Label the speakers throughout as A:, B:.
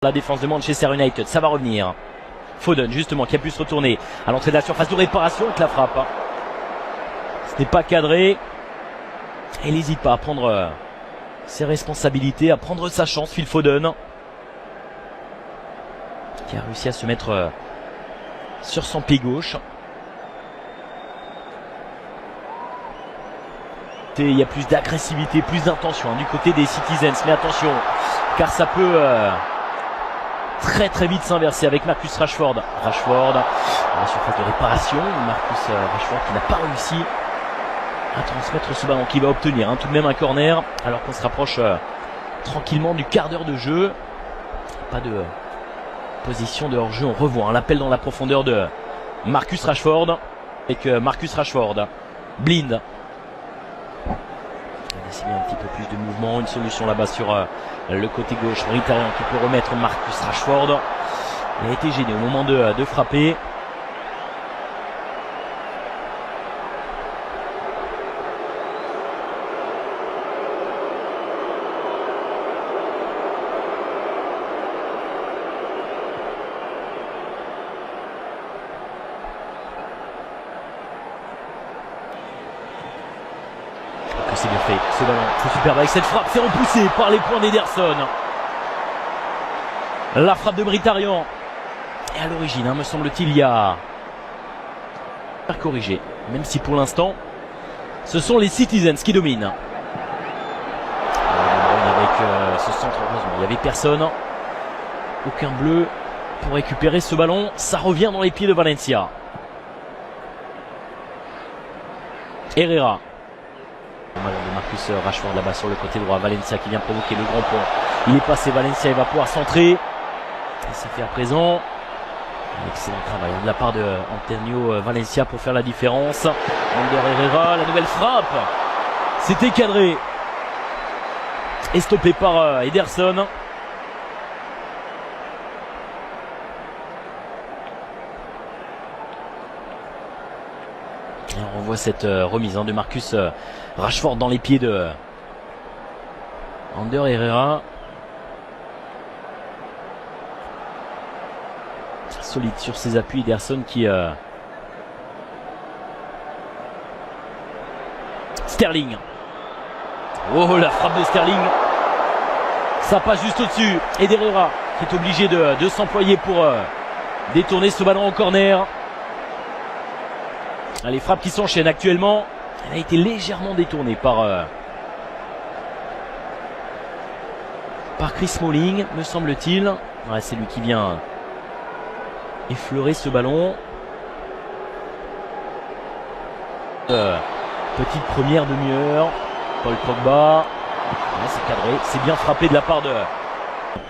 A: La défense de Manchester United, ça va revenir. Foden justement qui a pu se retourner à l'entrée de la surface de réparation avec la frappe. Ce n'est pas cadré. Et il n'hésite pas à prendre ses responsabilités, à prendre sa chance, Phil Foden. Qui a réussi à se mettre sur son pied gauche. Il y a plus d'agressivité, plus d'intention du côté des Citizens. Mais attention, car ça peut très très vite s'inverser avec Marcus Rashford. Rashford à la surface de réparation. Marcus Rashford qui n'a pas réussi à transmettre ce ballon, qui va obtenir tout de même un corner alors qu'on se rapproche tranquillement du quart d'heure de jeu. Pas de position de hors-jeu. On revoit l'appel dans la profondeur de Marcus Rashford avec Marcus Rashford. Blind. Il y a un petit peu plus de mouvement, une solution là-bas sur le côté gauche. Mkhitaryan qui peut remettre Marcus Rashford. Il a été gêné au moment de frapper. C'est bien fait, ce ballon, c'est superbe avec cette frappe, c'est repoussé par les points d'Ederson. La frappe de Mkhitaryan. Et à l'origine, me semble-t-il, il y a corrigé, même si pour l'instant, ce sont les Citizens qui dominent. Avec ce centre, heureusement, il n'y avait personne. Aucun bleu pour récupérer ce ballon. Ça revient dans les pieds de Valencia. Herrera. De Marcus Rashford là-bas sur le côté droit. Valencia qui vient provoquer le grand pont. Il est passé, Valencia, il va pouvoir centrer. Et c'est fait à présent. Un excellent travail de la part de Antonio Valencia pour faire la différence. Ander Herrera, la nouvelle frappe. C'était cadré. Et stoppé par Ederson. Et on revoit cette remise de Marcus Rashford dans les pieds de Ander Herrera. Solide sur ses appuis, Ederson qui Sterling. Oh, la frappe de Sterling. Ça passe juste au-dessus. Et Herrera qui est obligé de s'employer pour détourner ce ballon en corner. Les frappes qui s'enchaînent actuellement. Elle a été légèrement détournée par Chris Smalling, me semble-t-il. Ouais, c'est lui qui vient effleurer ce ballon. Petite première demi-heure. Paul Pogba. Ouais, c'est cadré. C'est bien frappé de la part de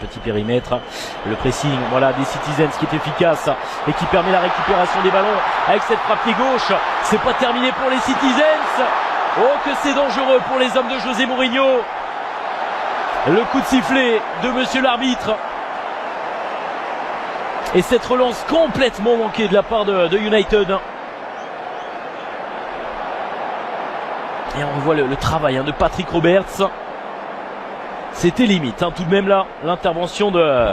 A: petit périmètre. Le pressing, voilà, des Citizens qui est efficace et qui permet la récupération des ballons avec cette frappe pied gauche. C'est pas terminé pour les Citizens. Oh, que c'est dangereux pour les hommes de José Mourinho. Le coup de sifflet de monsieur l'arbitre. Et cette relance complètement manquée de la part de United. Et on revoit le travail de Patrick Roberts. C'était limite, tout de même là, l'intervention de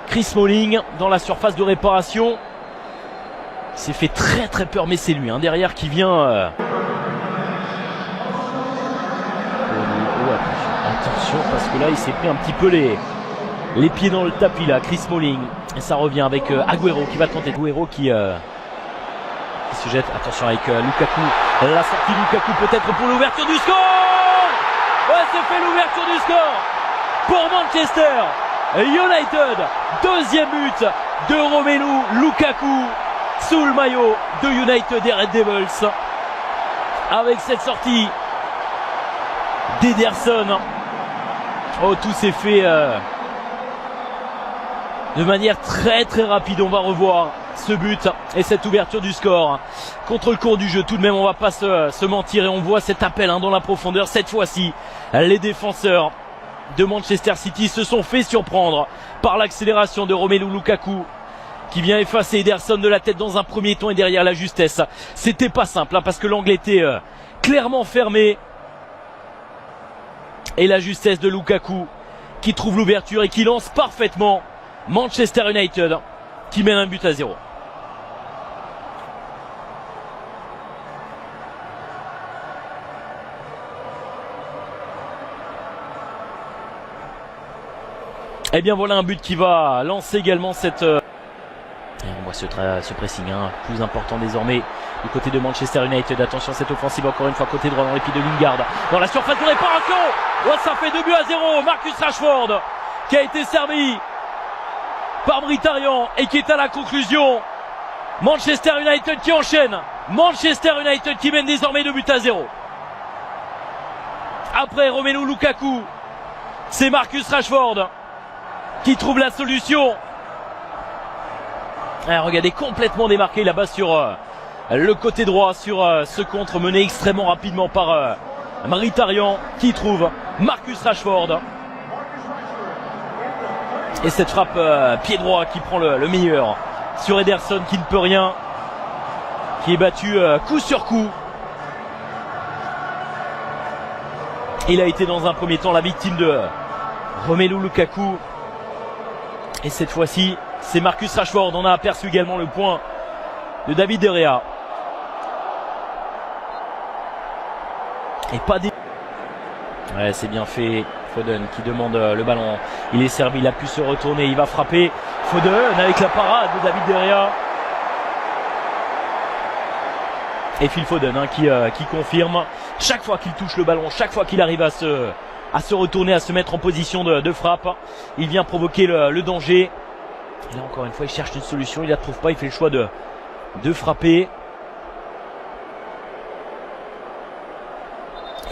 A: Chris Smalling dans la surface de réparation. Il s'est fait très très peur, mais c'est lui derrière qui vient. Attention, parce que là il s'est pris un petit peu les pieds dans le tapis là, Chris Smalling. Et ça revient avec Agüero qui va tenter. Agüero qui se jette. Attention avec Lukaku. La sortie de Lukaku peut-être pour l'ouverture du score. Ouais, c'est fait l'ouverture du score pour Manchester United. Deuxième but de Romelu Lukaku sous le maillot de United des Red Devils. Avec cette sortie d'Ederson. Oh, tout s'est fait de manière très très rapide. On va revoir ce but et cette ouverture du score contre le cours du jeu. Tout de même, on va pas se mentir, et on voit cet appel dans la profondeur. Cette fois-ci, les défenseurs de Manchester City se sont fait surprendre par l'accélération de Romelu Lukaku qui vient effacer Ederson de la tête dans un premier temps, et derrière la justesse. C'était pas simple parce que l'angle était clairement fermé, et la justesse de Lukaku qui trouve l'ouverture et qui lance parfaitement Manchester United qui mène un but à 0. Et bien voilà un but qui va lancer également cette... Et on voit ce pressing plus important désormais du côté de Manchester United. Attention cette offensive encore une fois côté droit dans les pieds de Lingard. Dans la surface de réparation. Oh, ça fait 2 buts à 0. Marcus Rashford qui a été servi par Mkhitaryan et qui est à la conclusion. Manchester United qui enchaîne. Manchester United qui mène désormais 2 buts à 0. Après Romelu Lukaku, c'est Marcus Rashford qui trouve la solution. Regardez, complètement démarqué là-bas sur le côté droit, sur ce contre mené extrêmement rapidement par Mkhitaryan qui trouve Marcus Rashford. Et cette frappe pied droit qui prend le meilleur sur Ederson qui ne peut rien, qui est battu coup sur coup. Il a été dans un premier temps la victime de Romelu Lukaku. Et cette fois-ci, c'est Marcus Rashford. On a aperçu également le point de David De Gea. Et pas des... Ouais, c'est bien fait. Foden qui demande le ballon. Il est servi, il a pu se retourner. Il va frapper. Foden avec la parade de David De Gea. Et Phil Foden qui confirme. Chaque fois qu'il touche le ballon, chaque fois qu'il arrive à se retourner, à se mettre en position de frappe, il vient provoquer le danger. Et là encore une fois il cherche une solution, il la trouve pas, il fait le choix de frapper.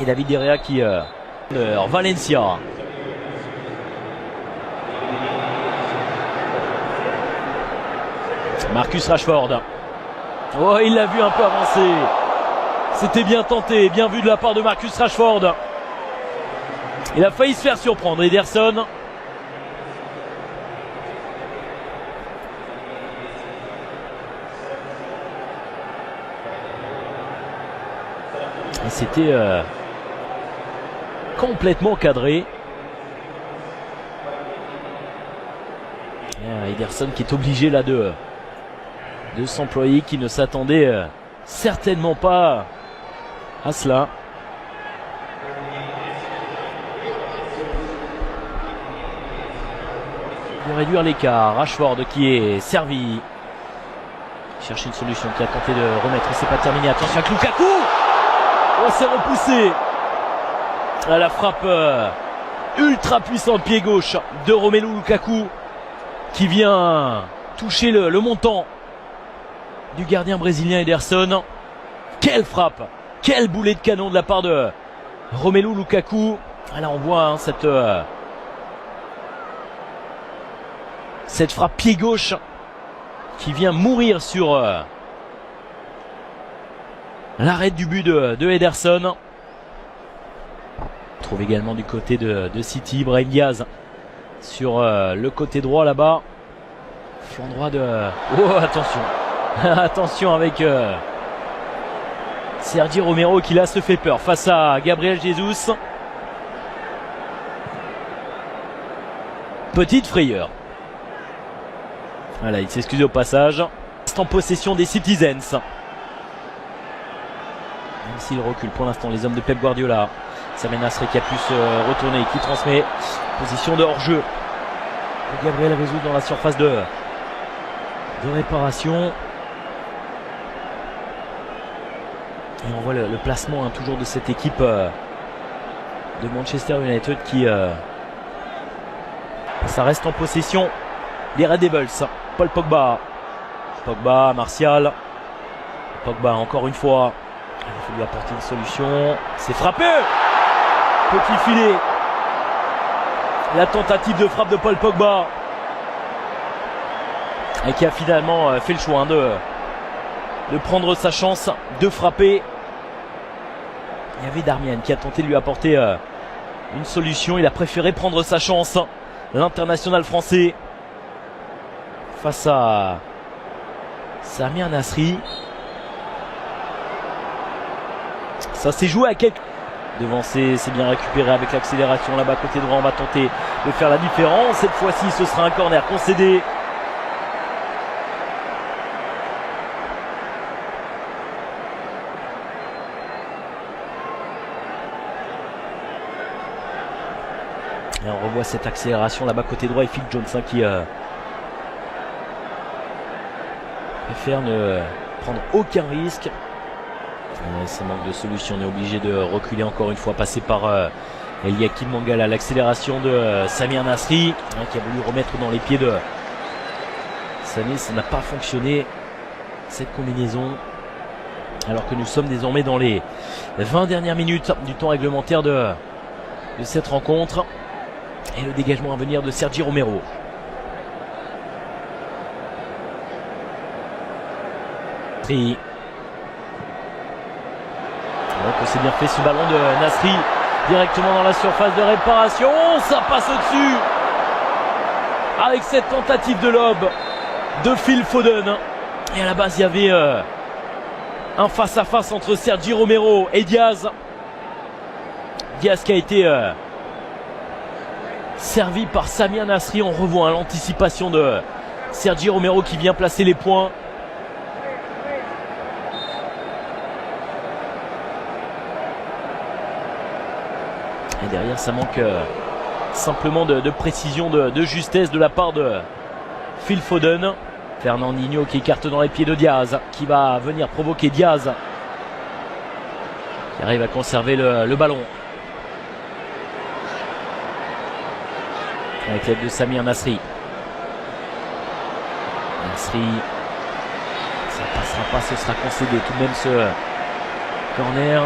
A: Et David De Gea qui Valencia. Marcus Rashford. Oh, il l'a vu un peu avancer. C'était bien tenté, bien vu de la part de Marcus Rashford. Il a failli se faire surprendre, Ederson. Et c'était complètement cadré. Ederson qui est obligé là de s'employer, qui ne s'attendait certainement pas à cela. De réduire l'écart. Rashford qui est servi. Cherche une solution, qui a tenté de remettre. C'est pas terminé. Attention avec Lukaku. Oh, c'est repoussé. La frappe ultra puissante pied gauche de Romelu Lukaku qui vient toucher le montant du gardien brésilien Ederson. Quelle frappe, quel boulet de canon de la part de Romelu Lukaku. Là on voit cette frappe pied gauche qui vient mourir sur l'arrêt du but de Ederson. On trouve également du côté de City Brahim Diaz sur le côté droit là-bas. Flanc droit de... Oh, attention. Attention avec Sergi Romero qui là se fait peur face à Gabriel Jesus. Petite frayeur. Voilà, il s'excuse au passage. C'est en possession des Citizens. Même s'il recule pour l'instant les hommes de Pep Guardiola. Samir Nasri qui a pu se retourner, qui transmet. Position de hors-jeu. Gabriel Jesus dans la surface de réparation. Et on voit le placement toujours de cette équipe de Manchester United qui ça reste en possession des Red Devils. Paul Pogba, Martial, Pogba encore une fois, il faut lui apporter une solution, c'est frappé, petit filet, la tentative de frappe de Paul Pogba et qui a finalement fait le choix de prendre sa chance de frapper. Il y avait Darmian qui a tenté de lui apporter une solution, il a préféré prendre sa chance, l'international français face à Samir Nasri. Ça s'est joué à quelques... Devancé, c'est bien récupéré avec l'accélération là-bas côté droit. On va tenter de faire la différence. Cette fois-ci, ce sera un corner concédé. Et on revoit cette accélération là-bas côté droit et Phil Jones qui préfère ne prendre aucun risque. Ça manque de solution, on est obligé de reculer encore une fois, passer par Eliakim Mangala. L'accélération de Samir Nasri qui a voulu remettre dans les pieds de Sané, ça n'a pas fonctionné cette combinaison, alors que nous sommes désormais dans les 20 dernières minutes du temps réglementaire de cette rencontre. Et le dégagement à venir de Sergi Romero. Donc c'est bien fait ce ballon de Nasri directement dans la surface de réparation. Ça passe au-dessus avec cette tentative de lob de Phil Foden. Et à la base il y avait un face-à-face entre Sergi Romero et Diaz. Diaz qui a été servi par Samir Nasri. On revoit l'anticipation de Sergi Romero qui vient placer les points. Et derrière ça manque simplement de précision, de justesse de la part de Phil Foden. Fernandinho qui écarte dans les pieds de Diaz, qui va venir provoquer Diaz, qui arrive à conserver le ballon. Avec l'aide de Samir Nasri. Nasri, ça passera pas, ce sera concédé tout de même ce corner.